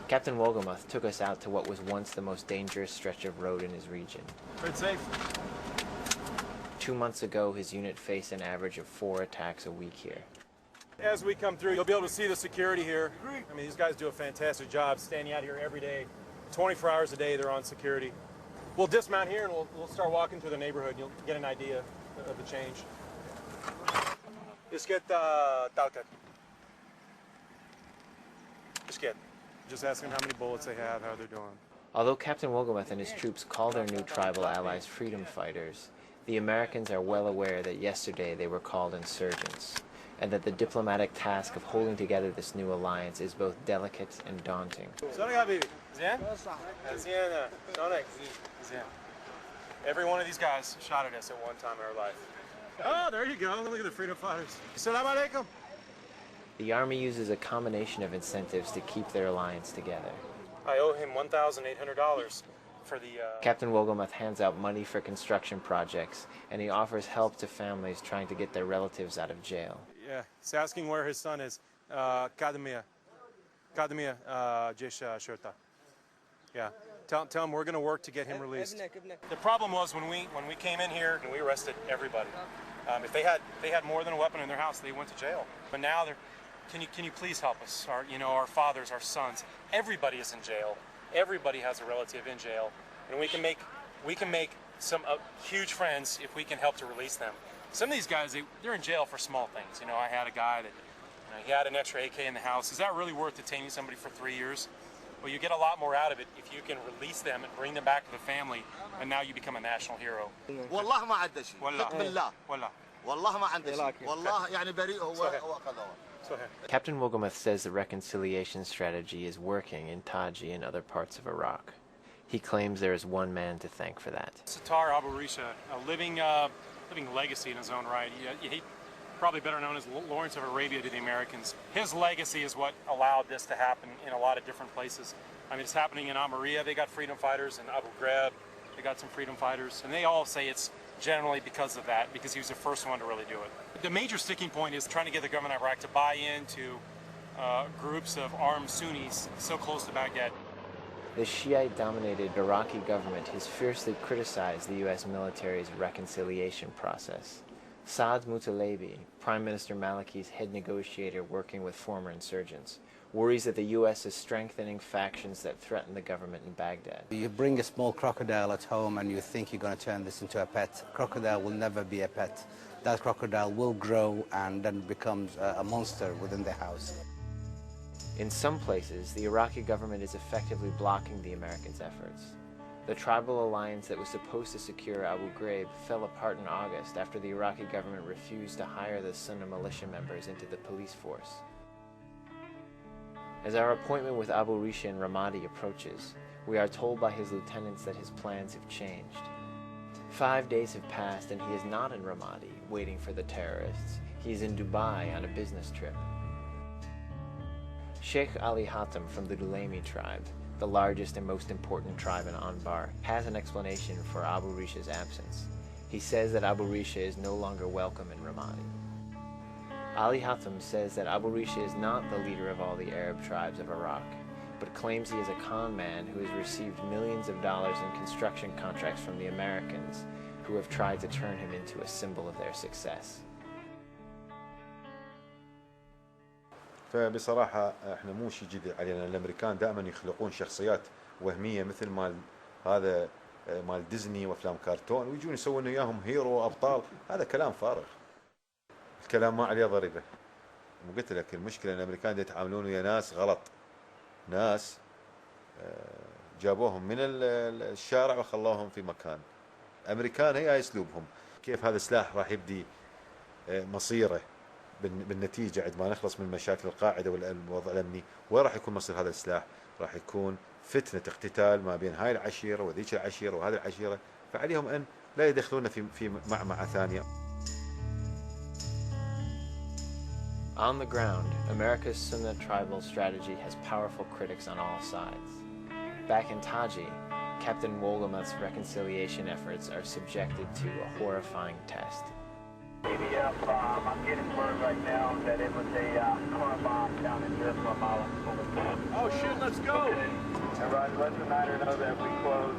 Captain Wolgamoth took us out to what was once the most dangerous stretch of road in his region. It's safe. 2 months ago, his unit faced an average of 4 attacks a week here. As we come through, you'll be able to see the security here. I mean, these guys do a fantastic job standing out here every day. 24 hours a day, they're on security. We'll dismount here and we'll start walking through the neighborhood. You'll get an idea of the change. Just get Talcat. Just ask them how many bullets they have, how they're doing. Although Captain Wolgamoth and his troops call their new tribal allies freedom fighters, the Americans are well aware that yesterday they were called insurgents, and that the diplomatic task of holding together this new alliance is both delicate and daunting. Every one of these guys shot at us at one time in our life. Oh, there you go. Look at the freedom fighters. Assalamu alaikum. The Army uses a combination of incentives to keep their alliance together. I owe him $1,800 for the... Captain Wolgamoth hands out money for construction projects, and he offers help to families trying to get their relatives out of jail. Yeah, he's asking where his son is. Kadmiya, Jesh Shurta. Yeah, tell him we're going to work to get him released. The problem was when we came in here and we arrested everybody. If they had more than a weapon in their house, they went to jail. But now they're... Can you please help us? Our fathers, our sons, everybody is in jail. Everybody has a relative in jail, and we can make some huge friends if we can help to release them. Some of these guys, they're in jail for small things. I had a guy that he had an extra AK in the house. Is that really worth detaining somebody for 3 years? Well, you get a lot more out of it if you can release them and bring them back to the family, and now you become a national hero. والله ما عنده شيء. بالله. والله ما عنده شيء. والله يعني بريء هو Captain Wolgamoth says the reconciliation strategy is working in Taji and other parts of Iraq. He claims there is one man to thank for that. Sattar Abu Risha, a living legacy in his own right. He probably better known as Lawrence of Arabia to the Americans. His legacy is what allowed this to happen in a lot of different places. I mean, it's happening in Amaria, they got freedom fighters, in Abu Ghraib, they got some freedom fighters, and they all say it's generally because of that, because he was the first one to really do it. The major sticking point is trying to get the government of Iraq to buy into groups of armed Sunnis so close to Baghdad. The Shiite-dominated Iraqi government has fiercely criticized the U.S. military's reconciliation process. Saad Mutalebi, Prime Minister Maliki's head negotiator working with former insurgents, worries that the U.S. is strengthening factions that threaten the government in Baghdad. You bring a small crocodile at home and you think you're going to turn this into a pet. Crocodile will never be a pet. That crocodile will grow and then becomes a monster within the house. In some places, the Iraqi government is effectively blocking the Americans' efforts. The tribal alliance that was supposed to secure Abu Ghraib fell apart in August after the Iraqi government refused to hire the Sunni militia members into the police force. As our appointment with Abu Risha in Ramadi approaches, we are told by his lieutenants that his plans have changed. 5 days have passed and he is not in Ramadi, waiting for the terrorists. He is in Dubai on a business trip. Sheikh Ali Hatem from the Dulaimi tribe, the largest and most important tribe in Anbar, has an explanation for Abu Risha's absence. He says that Abu Risha is no longer welcome in Ramadi. Ali Hatem says that Abu Risha is not the leader of all the Arab tribes of Iraq, but claims he is a con man who has received millions of dollars in construction contracts from the Americans, who have tried to turn him into a symbol of their success. فبصراحة احنا مو شيء جديد علينا. الامريكان دائما يخلقون شخصيات وهمية مثل مال هذا مال ديزني وافلام كرتون ويجون يسوون وياهم هيرو وابطال. هذا كلام فارغ. الكلام ما عليه ضريبة. وقلت لك المشكلة ان الامريكان يتعاملون ويا ناس غلط. ناس جابوهم من الشارع وخلوهم في مكان. الامريكان هي اسلوبهم. كيف هذا السلاح راح يبدي مصيره بالنتيجة عندما نخلص من مشاكل القاعدة والوضع الأمني. وين راح يكون مصير هذا السلاح؟ راح يكون فتنة اقتتال ما بين هاي العشيرة وذيك العشيرة وهذه العشيرة، فعليهم أن لا يدخلون في معمعة ثانية. On the ground, America's Sunni tribal strategy has powerful critics on all sides. Back in Taji, Captain Wolgamoth's reconciliation efforts are subjected to a horrifying test. I'm getting word right now that it was a car bomb down in Ramallah. Oh, shooting let's go. And Roger, let the Niner know that we closed.